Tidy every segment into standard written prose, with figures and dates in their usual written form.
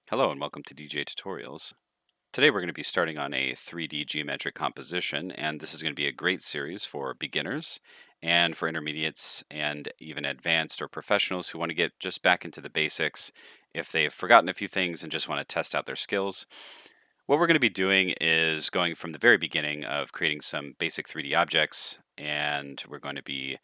Hello and welcome to DJ Tutorials. Today we're going to be starting on a 3D geometric composition, and this is going to be a great series for beginners and for intermediates and even advanced or professionals who want to get just back into the basics if they've forgotten a few things and just want to test out their skills. What we're going to be doing is going from the very beginning of creating some basic 3D objects, and we're going to be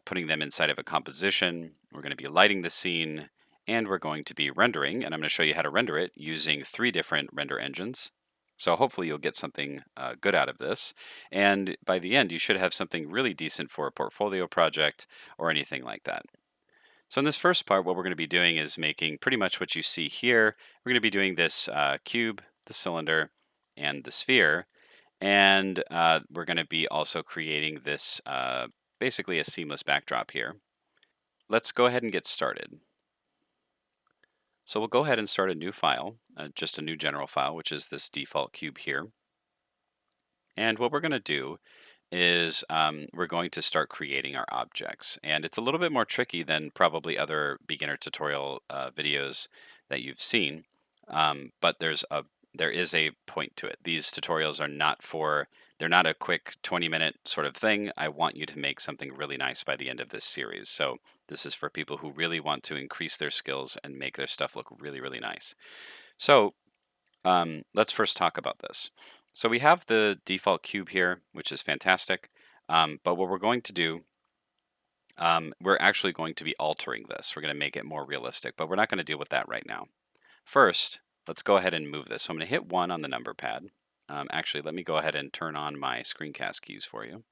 putting them inside of a composition. We're going to be lighting the scene, and we're going to be rendering, and I'm going to show you how to render it using 3 different render engines. So hopefully you'll get something good out of this. And by the end, you should have something really decent for a portfolio project or anything like that. So in this first part, what we're going to be doing is making pretty much what you see here. We're going to be doing this cube, the cylinder, and the sphere. And we're going to be also creating this basically a seamless backdrop here. Let's go ahead and get started. So we'll go ahead and start a new file, just a new general file, which is this default cube here. And what we're going to do is we're going to start creating our objects. And it's a little bit more tricky than probably other beginner tutorial videos that you've seen. But there is a point to it. These tutorials are not they're not a quick 20-minute sort of thing. I want you to make something really nice by the end of this series. So this is for people who really want to increase their skills and make their stuff look really, really nice. So let's first talk about this. So we have the default cube here, which is fantastic. But what we're going to do, we're actually going to be altering this. We're going to make it more realistic, but we're not going to deal with that right now. First, let's go ahead and move this. So I'm going to hit 1 on the number pad. Actually, let me go ahead and turn on my screencast keys for you.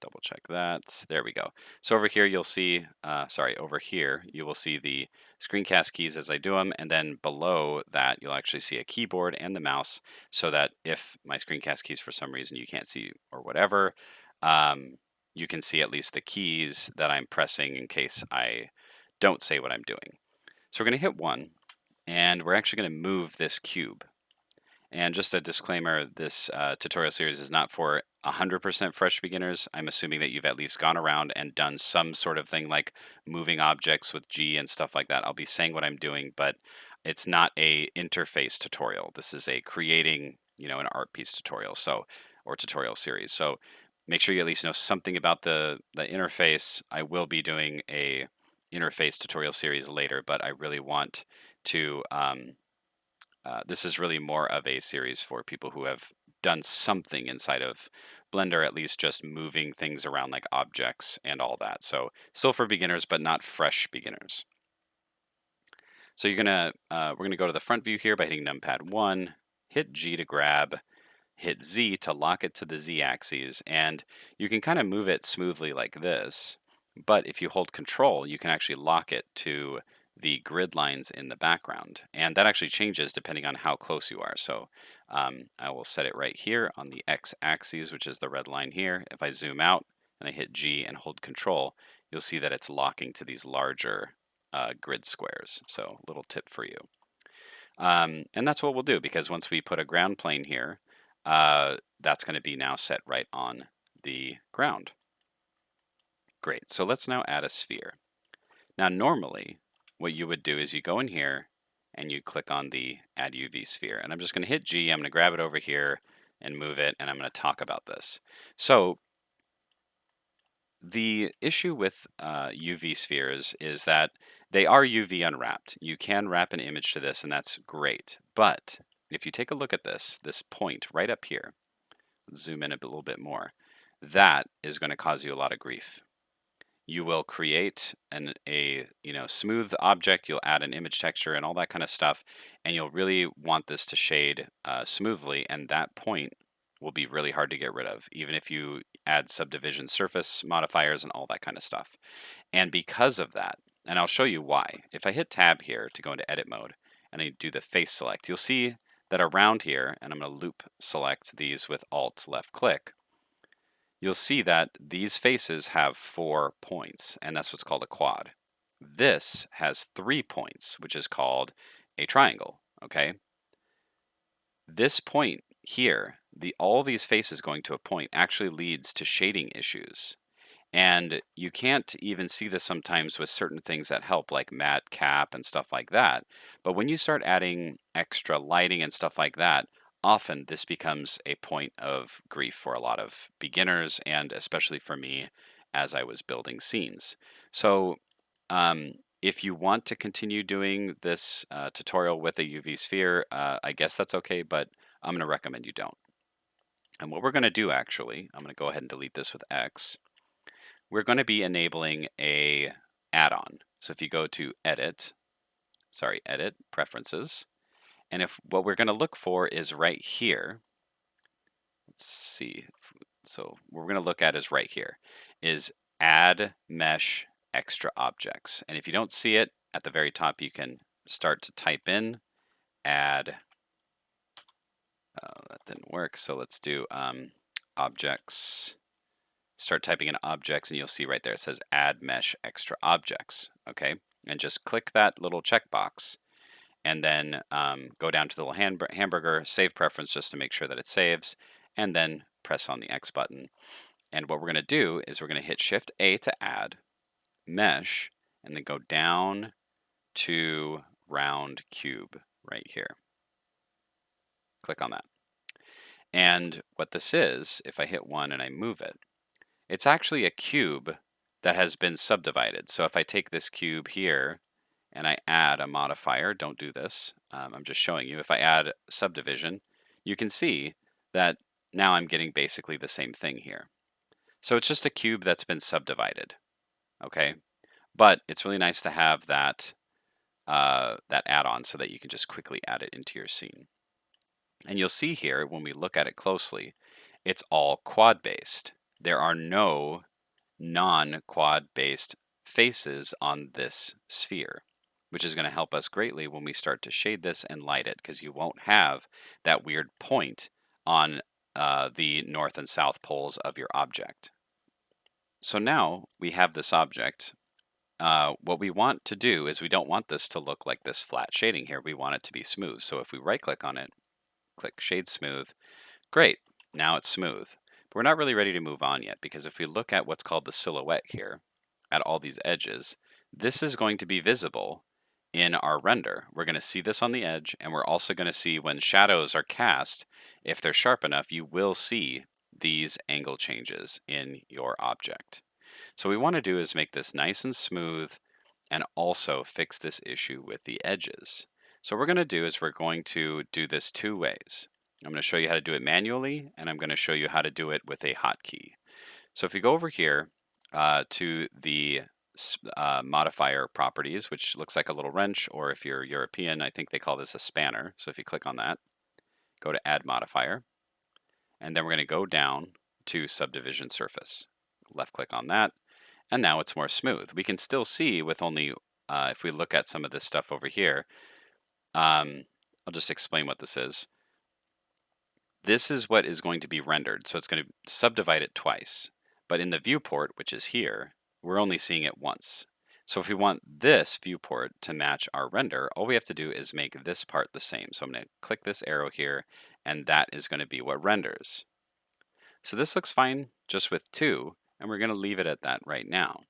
Double check that. There we go. So over here, you'll see, over here, you will see the screencast keys as I do them. And then below that, you'll actually see a keyboard and the mouse so that if my screencast keys for some reason you can't see or whatever, you can see at least the keys that I'm pressing in case I don't say what I'm doing. So we're going to hit 1, and we're actually going to move this cube. And just a disclaimer, this tutorial series is not for 100% fresh beginners. I'm assuming that you've at least gone around and done some sort of thing like moving objects with G and stuff like that. I'll be saying what I'm doing, but it's not a interface tutorial. This is a creating, an art piece tutorial, or tutorial series. So make sure you at least know something about the interface. I will be doing a interface tutorial series later, but I really want to this is really more of a series for people who have done something inside of Blender, at least just moving things around like objects and all that. So still for beginners, but not fresh beginners. So we're gonna go to the front view here by hitting numpad 1, hit G to grab, hit Z to lock it to the Z axis, and you can kind of move it smoothly like this. But if you hold Control, you can actually lock it to the grid lines in the background. And that actually changes depending on how close you are. So I will set it right here on the X axis, which is the red line here. If I zoom out and I hit G and hold Control, you'll see that it's locking to these larger grid squares. So a little tip for you. And that's what we'll do, because once we put a ground plane here, that's going to be now set right on the ground. Great, so let's now add a sphere. Now normally, what you would do is you go in here and you click on the Add UV Sphere. And I'm just going to hit G, I'm going to grab it over here and move it, and I'm going to talk about this. So the issue with UV spheres is that they are UV unwrapped. You can wrap an image to this, and that's great. But if you take a look at this point right up here, zoom in a little bit more, that is going to cause you a lot of grief. You will create a smooth object, you'll add an image texture and all that kind of stuff, and you'll really want this to shade smoothly, and that point will be really hard to get rid of, even if you add subdivision surface modifiers and all that kind of stuff. And because of that, and I'll show you why, if I hit tab here to go into edit mode and I do the face select, you'll see that around here, and I'm going to loop select these with Alt left click, you'll see that these faces have 4 points, and that's what's called a quad. This has 3 points, which is called a triangle, okay? This point here, all these faces going to a point actually leads to shading issues. And you can't even see this sometimes with certain things that help, like mat cap and stuff like that. But when you start adding extra lighting and stuff like that, often this becomes a point of grief for a lot of beginners, and especially for me as I was building scenes. So, um, if you want to continue doing this tutorial with a UV sphere, I guess that's okay, but I'm going to recommend you don't. And what we're going to do actually, I'm going to go ahead and delete this with X. We're going to be enabling a add-on. So if you go to edit, preferences, and if what we're going to look for is right here, let's see. So what we're going to look at is right here, is add mesh extra objects. And if you don't see it at the very top, you can start to type in add, that didn't work. So let's do objects. Start typing in objects and you'll see right there it says add mesh extra objects. Okay, and just click that little checkbox and then go down to the little hamburger, save preference just to make sure that it saves, and then press on the X button. And what we're going to do is we're going to hit Shift A to add mesh and then go down to round cube right here. Click on that. And what this is, if I hit 1 and I move it, it's actually a cube that has been subdivided. So if I take this cube here and I add a modifier, don't do this, I'm just showing you. If I add subdivision, you can see that now I'm getting basically the same thing here. So it's just a cube that's been subdivided, okay? But it's really nice to have that, that add-on so that you can just quickly add it into your scene. And you'll see here, when we look at it closely, it's all quad based. There are no non-quad based faces on this sphere, which is going to help us greatly when we start to shade this and light it, because you won't have that weird point on the north and south poles of your object. So now we have this object. What we want to do is we don't want this to look like this flat shading here. We want it to be smooth. So if we right click on it, click Shade Smooth, great, now it's smooth. But we're not really ready to move on yet, because if we look at what's called the silhouette here, at all these edges, this is going to be visible in our render. We're going to see this on the edge, and we're also going to see when shadows are cast, if they're sharp enough, you will see these angle changes in your object. So what we want to do is make this nice and smooth and also fix this issue with the edges. So what we're going to do is we're going to do this two ways. I'm going to show you how to do it manually, and I'm going to show you how to do it with a hotkey. So if you go over here to the modifier properties, which looks like a little wrench, or if you're European, I think they call this a spanner. So if you click on that, go to add modifier, and then we're going to go down to subdivision surface. Left click on that, and now it's more smooth. We can still see with only, if we look at some of this stuff over here, I'll just explain what this is. This is what is going to be rendered. So it's going to subdivide it twice. But in the viewport, which is here, we're only seeing it once. So if we want this viewport to match our render, all we have to do is make this part the same. So I'm going to click this arrow here, and that is going to be what renders. So this looks fine just with 2, and we're going to leave it at that right now.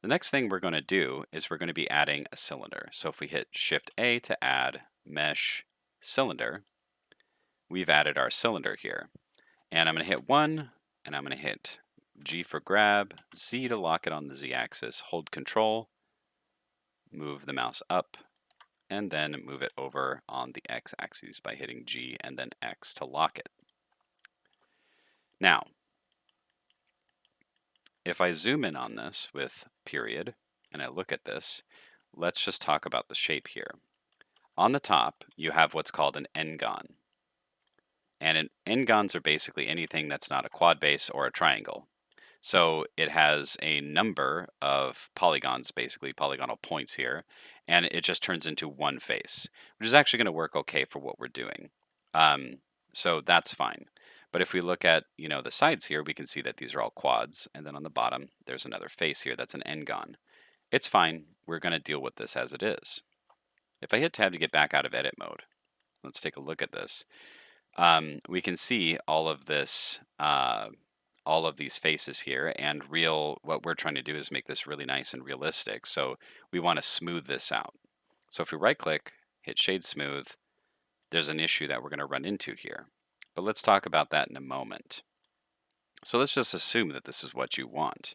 The next thing we're going to do is we're going to be adding a cylinder. So if we hit Shift A to add mesh cylinder, we've added our cylinder here. And I'm going to hit 1, and I'm going to hit G for grab, Z to lock it on the Z axis, hold Control, move the mouse up, and then move it over on the X axis by hitting G and then X to lock it. Now, if I zoom in on this with period, and I look at this, let's just talk about the shape here. On the top, you have what's called an n-gon. And n-gons are basically anything that's not a quad base or a triangle. So it has a number of polygons, basically polygonal points here, and it just turns into one face, which is actually going to work okay for what we're doing. So that's fine. But if we look at, the sides here, we can see that these are all quads, and then on the bottom, there's another face here that's an n-gon. It's fine. We're going to deal with this as it is. If I hit tab to get back out of edit mode, let's take a look at this. We can see all of this all of these faces here, and what we're trying to do is make this really nice and realistic. So we want to smooth this out. So if we right click, hit shade smooth, there's an issue that we're going to run into here. But let's talk about that in a moment. So let's just assume that this is what you want.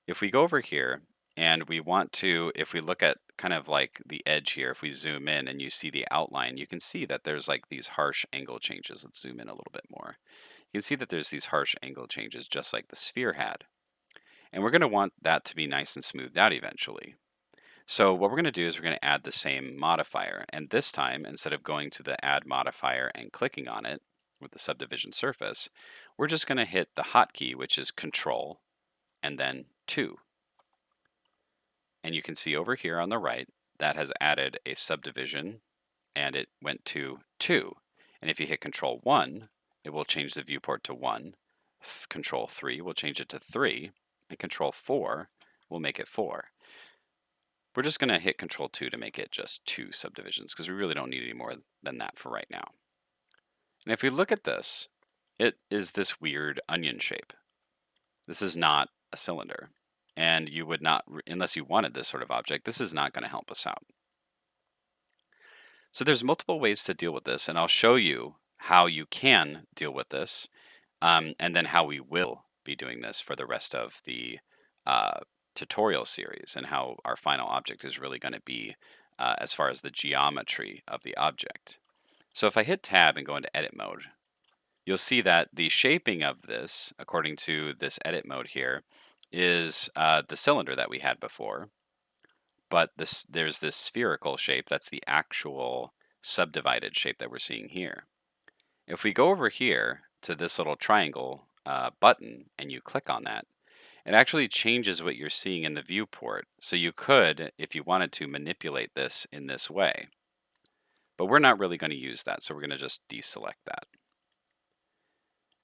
If we go over here and we want to, if we look at kind of like the edge here, if we zoom in and you see the outline, you can see that there's like these harsh angle changes. Let's zoom in a little bit more. You can see that there's these harsh angle changes just like the sphere had. And we're going to want that to be nice and smoothed out eventually. So what we're going to do is we're going to add the same modifier. And this time, instead of going to the add modifier and clicking on it with the subdivision surface, we're just going to hit the hotkey, which is Control and then 2. And you can see over here on the right, that has added a subdivision and it went to 2. And if you hit Control 1, it will change the viewport to 1. Control 3 will change it to 3. And Control 4 will make it 4. We're just going to hit Control 2 to make it just 2 subdivisions because we really don't need any more than that for right now. And if we look at this, it is this weird onion shape. This is not a cylinder. And you would not, unless you wanted this sort of object, this is not going to help us out. So there's multiple ways to deal with this, and I'll show you how you can deal with this, and then how we will be doing this for the rest of the uh, tutorial series, and how our final object is really going to be as far as the geometry of the object. So if I hit Tab and go into Edit Mode, you'll see that the shaping of this, according to this Edit Mode here, is the cylinder that we had before. But there's this spherical shape that's the actual subdivided shape that we're seeing here. If we go over here to this little triangle button and you click on that, it actually changes what you're seeing in the viewport. So you could, if you wanted to, manipulate this in this way. But we're not really going to use that, so we're going to just deselect that.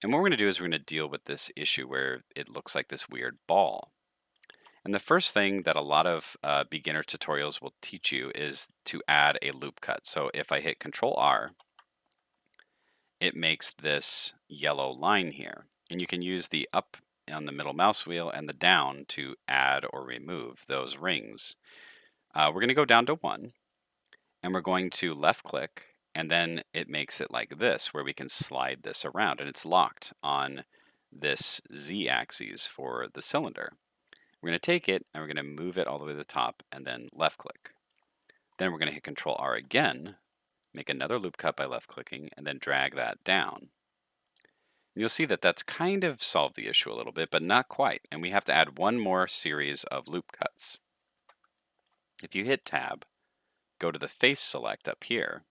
And what we're going to do is we're going to deal with this issue where it looks like this weird ball. And the first thing that a lot of beginner tutorials will teach you is to add a loop cut. So if I hit Control R, it makes this yellow line here. And you can use the up on the middle mouse wheel and the down to add or remove those rings. We're going to go down to 1, and we're going to left click, and then it makes it like this, where we can slide this around, and it's locked on this Z axis for the cylinder. We're going to take it and we're going to move it all the way to the top and then left click. Then we're going to hit Control R again, make another loop cut by left clicking, and then drag that down. And you'll see that that's kind of solved the issue a little bit, but not quite. And we have to add one more series of loop cuts. If you hit Tab, go to the face select up here,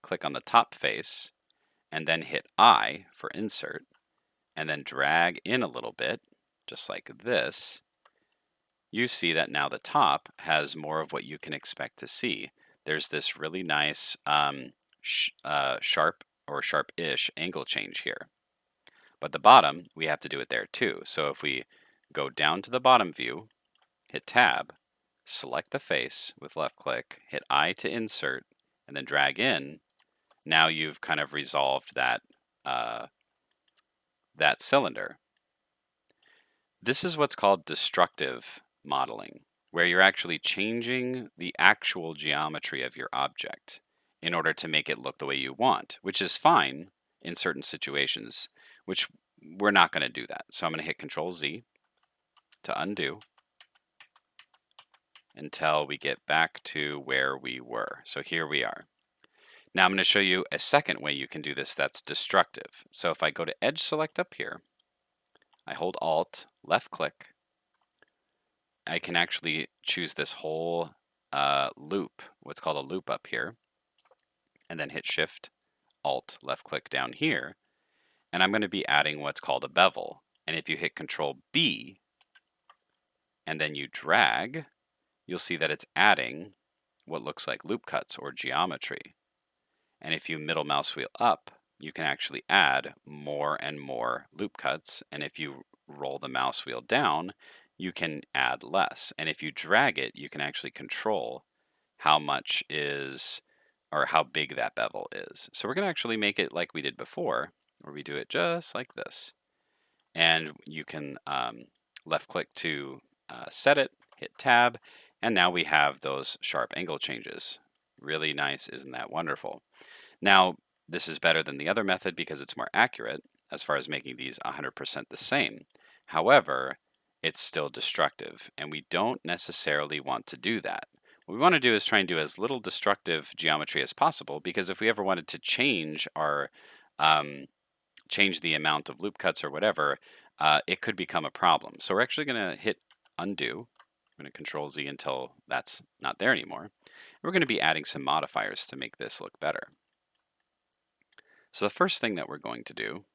click on the top face, and then hit I for insert, and then drag in a little bit, just like this. You see that now the top has more of what you can expect to see. There's this really nice sharp or sharp-ish angle change here. But the bottom, we have to do it there too. So if we go down to the bottom view, hit Tab, select the face with left click, hit I to insert, and then drag in, now you've kind of resolved that, that cylinder. This is what's called destructive modeling, where you're actually changing the actual geometry of your object in order to make it look the way you want, which is fine in certain situations, which we're not going to do that. So I'm going to hit Control Z to undo until we get back to where we were. So here we are. Now I'm going to show you a second way you can do this that's destructive. So if I go to Edge Select up here, I hold Alt, left click, I can actually choose this whole loop, what's called a loop up here, and then hit Shift, Alt, left click down here, and I'm going to be adding what's called a bevel. And if you hit Control B, and then you drag, you'll see that it's adding what looks like loop cuts or geometry. And if you middle mouse wheel up, you can actually add more and more loop cuts. And if you roll the mouse wheel down, you can add less. And if you drag it, you can actually control how much is, or how big that bevel is. So we're going to actually make it like we did before, where we do it just like this. and you can left click to set it, hit tab, and now we have those sharp angle changes. Really nice, isn't that wonderful? Now, this is better than the other method because it's more accurate as far as making these 100% the same. However, it's still destructive, and we don't necessarily want to do that. What we want to do is try and do as little destructive geometry as possible, because if we ever wanted to change our um, change the amount of loop cuts or whatever, it could become a problem. So we're actually going to hit undo. I'm going to Control Z until that's not there anymore. We're going to be adding some modifiers to make this look better. So the first thing that we're going to do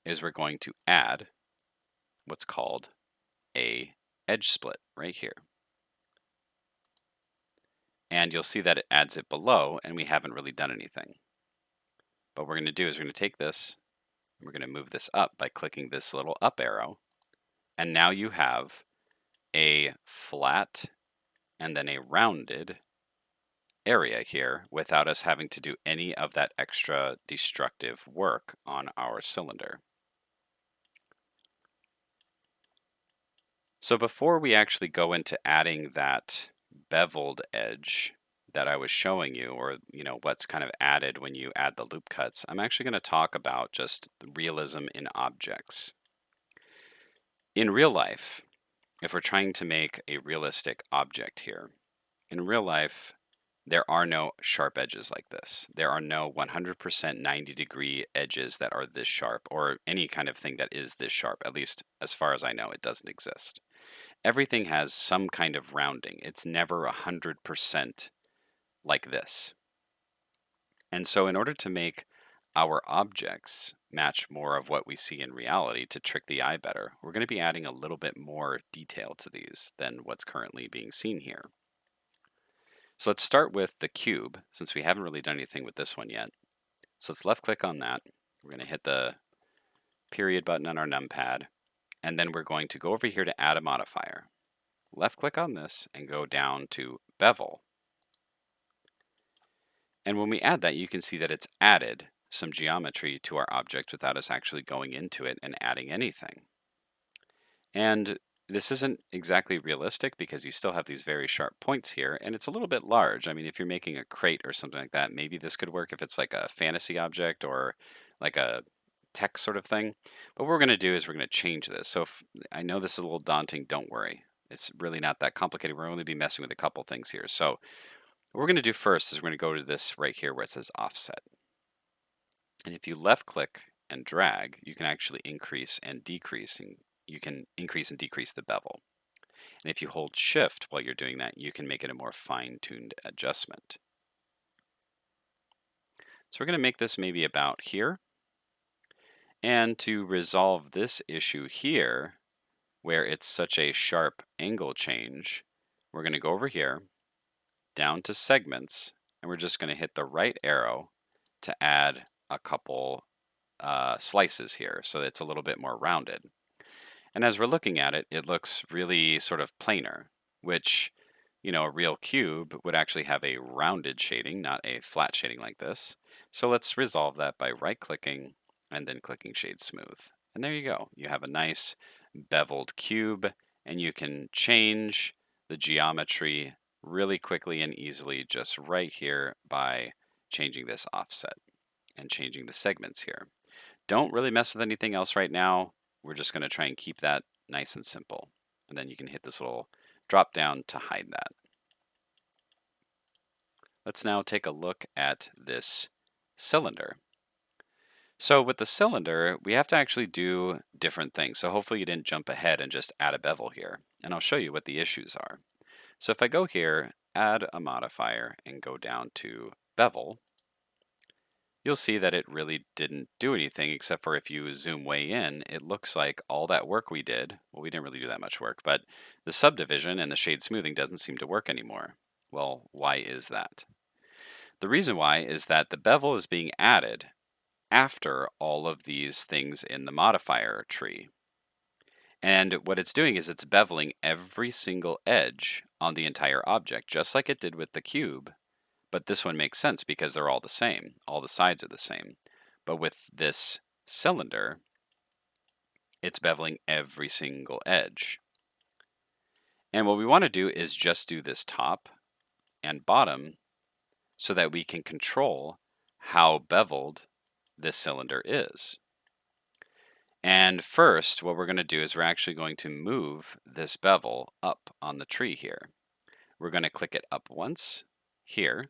is we're going to add what's called a edge split right here. And you'll see that it adds it below, and we haven't really done anything. But what we're going to do is we're going to take this, and we're going to move this up by clicking this little up arrow. And now you have a flat and then a rounded area here without us having to do any of that extra destructive work on our cylinder. So before we actually go into adding that beveled edge that I was showing you, or what's kind of added when you add the loop cuts, I'm actually going to talk about just the realism in objects. In real life, if we're trying to make a realistic object here, in real life, there are no sharp edges like this. There are no 100% 90-degree edges that are this sharp, or any kind of thing that is this sharp. At least as far as I know, it doesn't exist. Everything has some kind of rounding. It's never 100% like this. And so in order to make our objects match more of what we see in reality to trick the eye better, we're going to be adding a little bit more detail to these than what's currently being seen here. So let's start with the cube, since we haven't really done anything with this one yet. So let's left click on that. We're going to hit the period button on our numpad, and then we're going to go over here to add a modifier. Left click on this and go down to bevel. And when we add that, you can see that it's added some geometry to our object without us actually going into it and adding anything. And this isn't exactly realistic because you still have these very sharp points here, and it's a little bit large. I mean, if you're making a crate or something like that, maybe this could work if it's like a fantasy object or like a tech sort of thing. But what we're going to do is we're going to change this. So if, I know this is a little daunting, don't worry. It's really not that complicated. We're only be messing with a couple things here. So what we're going to do first is we're going to go to this right here where it says offset. And if you left click and drag, you can actually increase and decrease, and you can increase and decrease the bevel. And if you hold shift while you're doing that, you can make it a more fine-tuned adjustment. So we're going to make this maybe about here. And to resolve this issue here, where it's such a sharp angle change, we're going to go over here, down to segments, and we're just going to hit the right arrow to add a couple slices here so it's a little bit more rounded. And as we're looking at it, it looks really sort of planar, which, a real cube would actually have a rounded shading, not a flat shading like this. So let's resolve that by right-clicking and then clicking Shade Smooth. And there you go. You have a nice beveled cube, and you can change the geometry really quickly and easily just right here by changing this offset and changing the segments here. Don't really mess with anything else right now. We're just going to try and keep that nice and simple. And then you can hit this little drop down to hide that. Let's now take a look at this cylinder. So with the cylinder, we have to actually do different things. So hopefully you didn't jump ahead and just add a bevel here. And I'll show you what the issues are. So if I go here, add a modifier, and go down to bevel, you'll see that it really didn't do anything except for if you zoom way in, it looks like all that work we did, well, we didn't really do that much work, but the subdivision and the shade smoothing doesn't seem to work anymore. Well, why is that? The reason why is that the bevel is being added after all of these things in the modifier tree. And what it's doing is it's beveling every single edge on the entire object, just like it did with the cube. But this one makes sense because they're all the same. All the sides are the same. But with this cylinder, It's beveling every single edge. And what we want to do is just do this top and bottom so that we can control how beveled this cylinder is. And first, what we're going to do is we're actually going to move this bevel up on the tree here. We're going to click it up once here,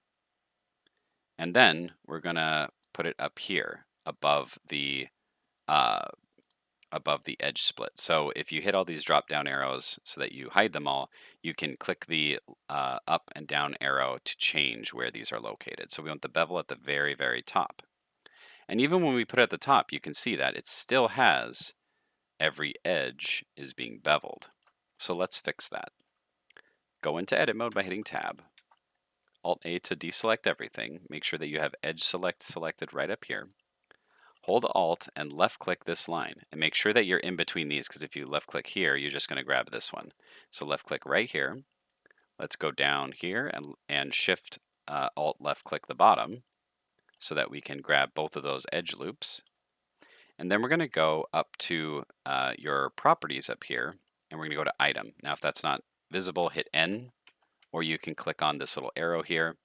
and then we're going to put it up here uh, above the edge split. So if you hit all these drop down arrows so that you hide them all, you can click the up and down arrow to change where these are located. So we want the bevel at the very, very top. And even when we put it at the top, you can see that it still has every edge is being beveled. So let's fix that. Go into edit mode by hitting tab. Alt A to deselect everything. Make sure that you have edge select selected right up here. Hold Alt and left click this line and make sure that you're in between these, because if you left click here, you're just going to grab this one. So left click right here. Let's go down here and shift Alt left click the bottom so that we can grab both of those edge loops. And then we're going to go up to your properties up here, and we're going to go to item. Now, if that's not visible, hit N, or you can click on this little arrow here.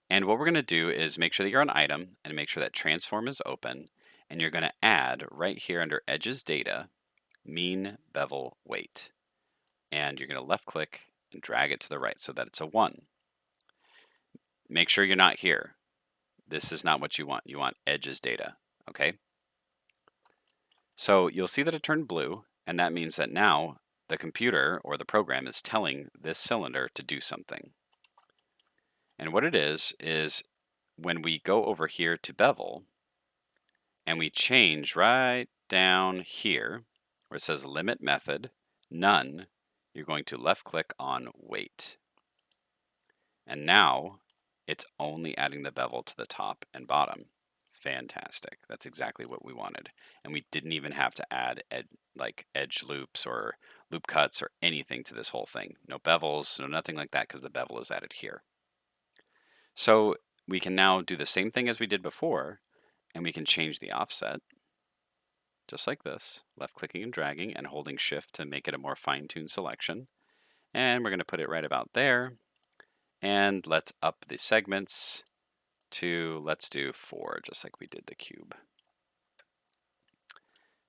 And what we're going to do is make sure that you're on item and make sure that transform is open. And you're going to add right here under edges data, mean bevel weight. And you're going to left click and drag it to the right so that it's a 1. Make sure you're not here. This is not what you want. You want edges data, okay? So you'll see that it turned blue, and that means that now the computer or the program is telling this cylinder to do something. And what it is when we go over here to bevel and we change right down here where it says limit method, none, you're going to left click on weight. And now it's only adding the bevel to the top and bottom. Fantastic. That's exactly what we wanted. And we didn't even have to add like edge loops or loop cuts or anything to this whole thing. No bevels, no nothing like that, because the bevel is added here. So we can now do the same thing as we did before, and we can change the offset just like this, left clicking and dragging and holding shift to make it a more fine-tuned selection. And we're going to put it right about there. And let's up the segments to, let's do 4, just like we did the cube.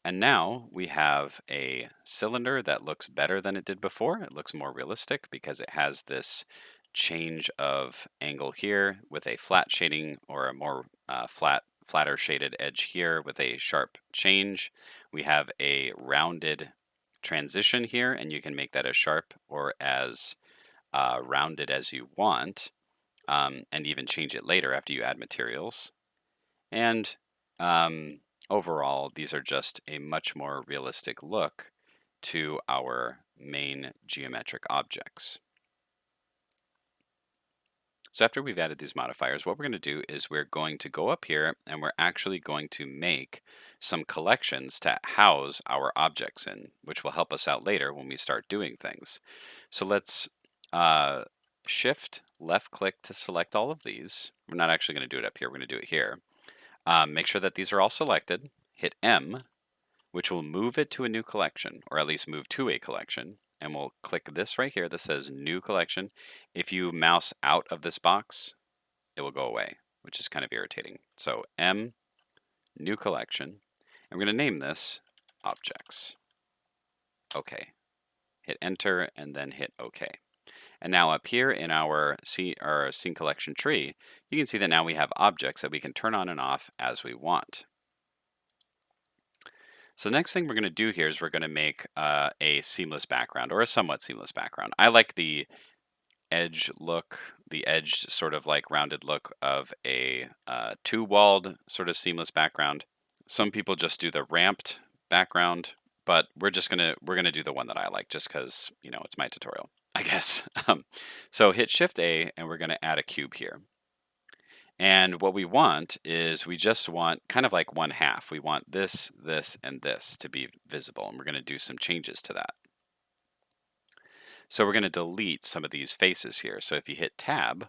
And now we have a cylinder that looks better than it did before. It looks more realistic because it has this change of angle here with a flat shading, or a more flatter shaded edge here with a sharp change. We have a rounded transition here, and you can make that as sharp or as rounded as you want, and even change it later after you add materials. And overall, these are just a much more realistic look to our main geometric objects. So after we've added these modifiers, what we're going to do is we're going to go up here and we're actually going to make some collections to house our objects in, which will help us out later when we start doing things. So let's shift left click to select all of these. We're not actually going to do it up here, we're going to do it here. Make sure that these are all selected. Hit M, which will move it to a new collection, or at least move to a collection. And we'll click this right here that says New Collection. If you mouse out of this box, it will go away, which is kind of irritating. So M, New Collection. And we're going to name this Objects. OK. Hit Enter and then hit OK. And now up here in our scene collection tree, you can see that now we have objects that we can turn on and off as we want. So the next thing we're going to do here is we're going to make a seamless background, or a somewhat seamless background. I like the edge look, the edge sort of like rounded look of a two-walled sort of seamless background. Some people just do the ramped background, but we're gonna do the one that I like, just because it's my tutorial, I guess. So hit Shift A, and we're gonna add a cube here. And what we want is we just want kind of like one half. We want this, this, and this to be visible, and we're going to do some changes to that. So we're going to delete some of these faces here. So if you hit Tab,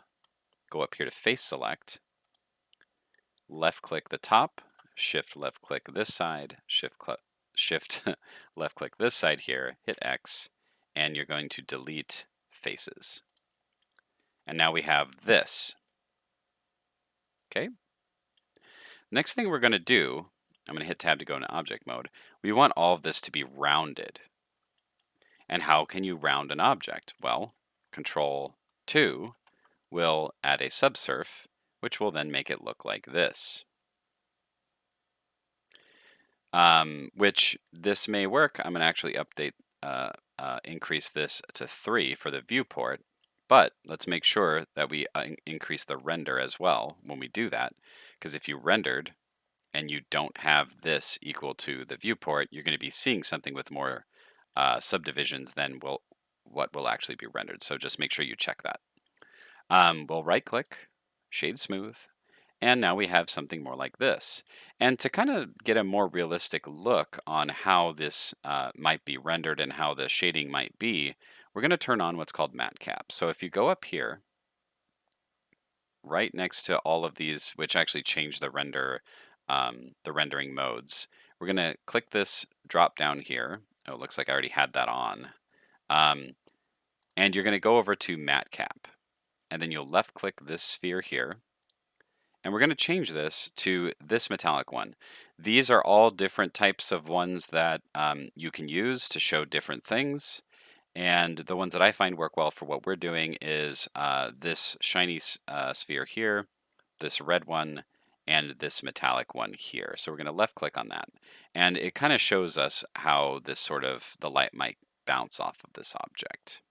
go up here to Face Select, left click the top, Shift left click this side, Shift shift left click this side here, hit X, and you're going to delete faces. And now we have this. Okay. Next thing we're going to do, I'm going to hit tab to go into object mode. We want all of this to be rounded. And how can you round an object? Well, Control 2 will add a subsurf, which will then make it look like this. Which this may work. I'm going to actually increase this to 3 for the viewport. But let's make sure that we increase the render as well when we do that. Because if you rendered and you don't have this equal to the viewport, you're going to be seeing something with more subdivisions than what will actually be rendered. So just make sure you check that. We'll right click, shade smooth, and now we have something more like this. And to kind of get a more realistic look on how this might be rendered and how the shading might be, we're going to turn on what's called matte cap. So if you go up here, right next to all of these, which actually change the rendering modes, we're going to click this drop down here. Oh, it looks like I already had that on. And you're going to go over to matte cap. And then you'll left click this sphere here. And we're going to change this to this metallic one. These are all different types of ones that you can use to show different things. And the ones that I find work well for what we're doing is this shiny sphere here, this red one, and this metallic one here. So we're going to left click on that. And it kind of shows us how this the light might bounce off of this object.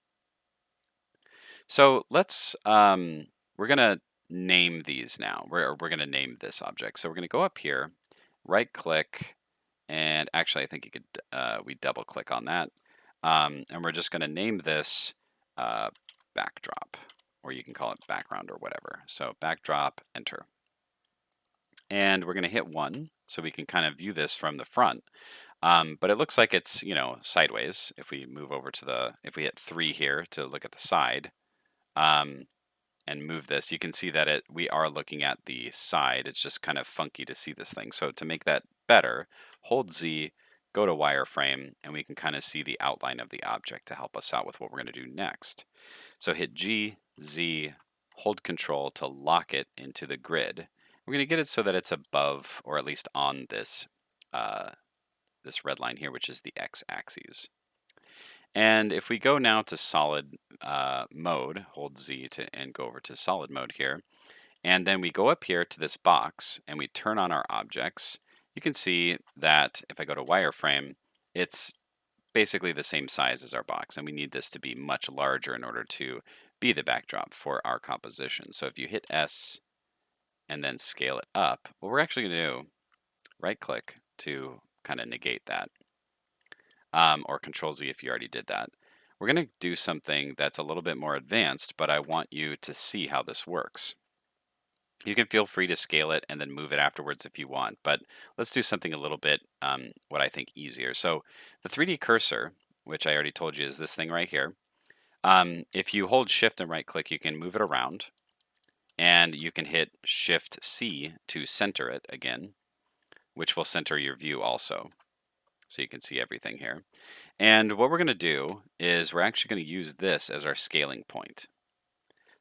So we're going to name these now. We're going to name this object. So we're going to go up here, right click, and actually I think you could, we double click on that. And we're just going to name this backdrop, or you can call it background or whatever. So backdrop, enter. And we're going to hit 1 so we can kind of view this from the front. But it looks like it's, sideways. If we move over to if we hit 3 here to look at the side, and move this, you can see that we are looking at the side. It's just kind of funky to see this thing. So to make that better, hold Z, go to wireframe, and we can kind of see the outline of the object to help us out with what we're going to do next. So hit G, Z, hold Control to lock it into the grid. We're going to get it so that it's above, or at least on this this red line here, which is the x-axis. And if we go now to solid mode, hold Z and go over to solid mode here, and then we go up here to this box and we turn on our objects, you can see that if I go to wireframe, it's basically the same size as our box, and we need this to be much larger in order to be the backdrop for our composition. So if you hit S and then scale it up, what we're actually going to do, right click to kind of negate that. Or Control Z if you already did that. We're going to do something that's a little bit more advanced, but I want you to see how this works. You can feel free to scale it and then move it afterwards if you want, but let's do something a little bit, what I think, easier. So the 3D cursor, which I already told you is this thing right here, if you hold Shift and right click, you can move it around, and you can hit Shift C to center it again, which will center your view also. So you can see everything here. And what we're going to do is we're actually going to use this as our scaling point.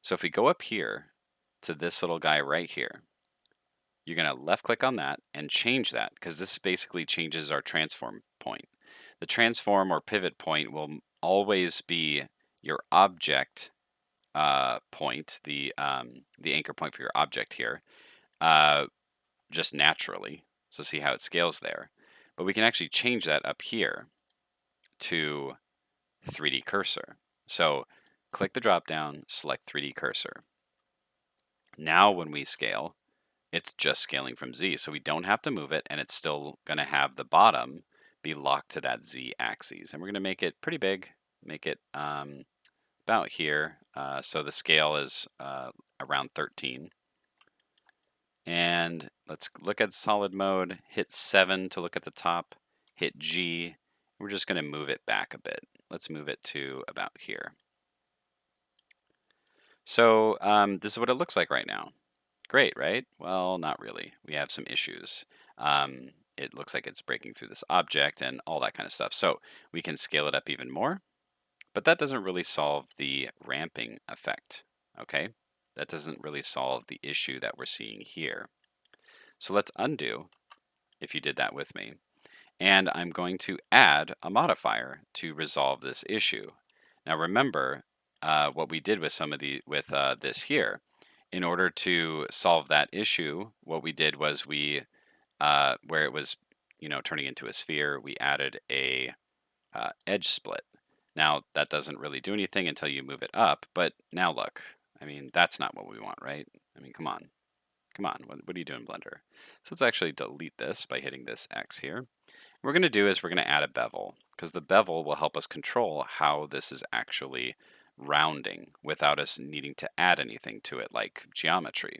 So if we go up here to this little guy right here, you're going to left click on that and change that, because this basically changes our transform point. The transform or pivot point will always be your object point, the anchor point for your object here, just naturally. So see how it scales there. But we can actually change that up here to 3D cursor. So click the drop down, select 3D cursor. Now when we scale, it's just scaling from Z. So we don't have to move it, and it's still going to have the bottom be locked to that Z axis. And we're going to make it pretty big, make it about here. So the scale is around 13. And let's look at solid mode, hit 7 to look at the top, hit G. We're just going to move it back a bit. Let's move it to about here. So this is what it looks like right now. Great, right? Well, not really. We have some issues. it looks like it's breaking through this object and all that kind of stuff. So we can scale it up even more, but that doesn't really solve the ramping effect, okay? That doesn't really solve the issue that we're seeing here. So let's undo if you did that with me. And I'm going to add a modifier to resolve this issue. Now remember what we did with this here. In order to solve that issue, what we did was where it was turning into a sphere, we added a edge split. Now that doesn't really do anything until you move it up, but now look, I mean that's not what we want, right? I mean come on, what are you doing, Blender? So let's actually delete this by hitting this X here. What we're going to do is we're going to add a bevel, because the bevel will help us control how this is actually rounding without us needing to add anything to it like geometry.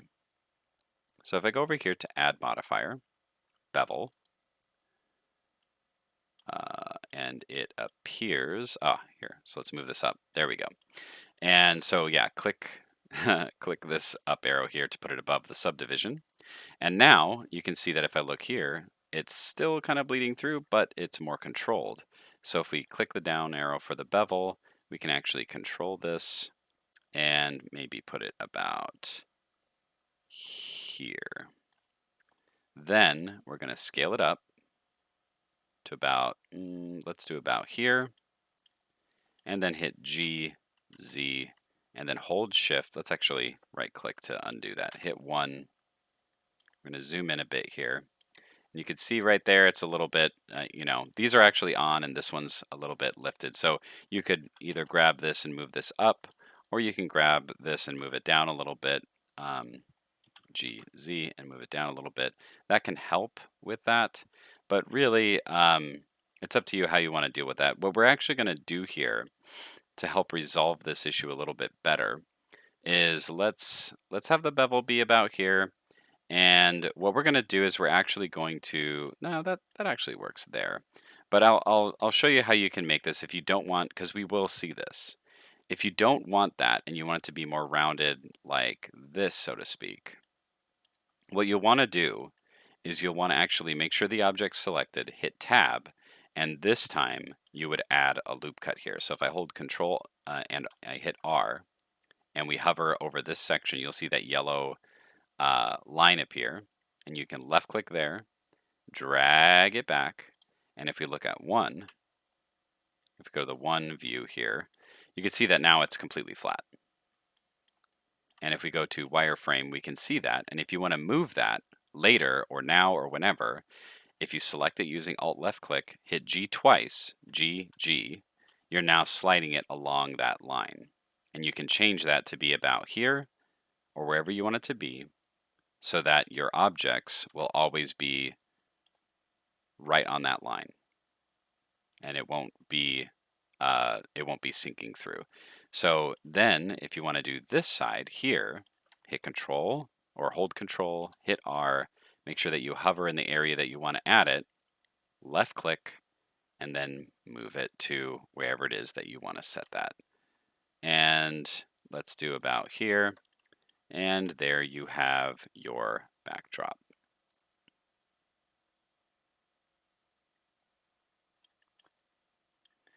So if I go over here to add modifier, bevel, and it appears, here, so let's move this up. There we go. And so yeah, click click this up arrow here to put it above the subdivision. And now you can see that if I look here, it's still kind of bleeding through, but it's more controlled. So if we click the down arrow for the bevel, we can actually control this and maybe put it about here. Then we're going to scale it up to about, let's do about here, and then hit G, Z, and then hold Shift. Let's actually right click to undo that. Hit 1. We're going to zoom in a bit here. You can see right there, it's a little bit, these are actually on and this one's a little bit lifted. So you could either grab this and move this up, or you can grab this and move it down a little bit, G, Z, and move it down a little bit. That can help with that, but really, it's up to you how you want to deal with that. What we're actually going to do here to help resolve this issue a little bit better is let's have the bevel be about here. And what we're going to do is we're actually going to, no, that actually works there. But I'll show you how you can make this if you don't want, because we will see this. If you don't want that and you want it to be more rounded like this, so to speak, what you'll want to do is you'll want to actually make sure the object's selected, hit tab, and this time you would add a loop cut here. So if I hold control and I hit R and we hover over this section, you'll see that yellow line appear, and you can left click there, drag it back, and if we look at one, if we go to the one view here, you can see that now it's completely flat. And if we go to wireframe, we can see that. And if you want to move that later or now or whenever, if you select it using Alt left click, hit G twice, G, G, you're now sliding it along that line. And you can change that to be about here or wherever you want it to be, so that your objects will always be right on that line, and it won't be sinking through. So then, if you want to do this side here, hit Control or hold Control, hit R, make sure that you hover in the area that you want to add it, left click, and then move it to wherever it is that you want to set that. And let's do about here. And there you have your backdrop.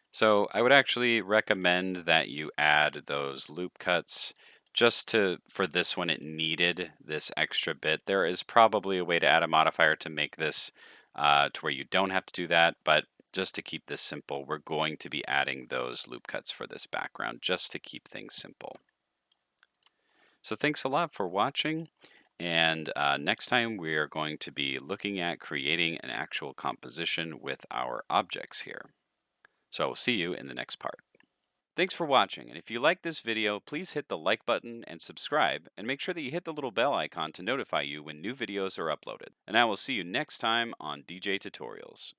So I would actually recommend that you add those loop cuts just for this one, it needed this extra bit. There is probably a way to add a modifier to make this to where you don't have to do that, but just to keep this simple, we're going to be adding those loop cuts for this background just to keep things simple. So thanks a lot for watching. And next time we are going to be looking at creating an actual composition with our objects here. So I will see you in the next part. Thanks for watching, and if you like this video, please hit the like button and subscribe, and make sure that you hit the little bell icon to notify you when new videos are uploaded. And I will see you next time on DJ Tutorials.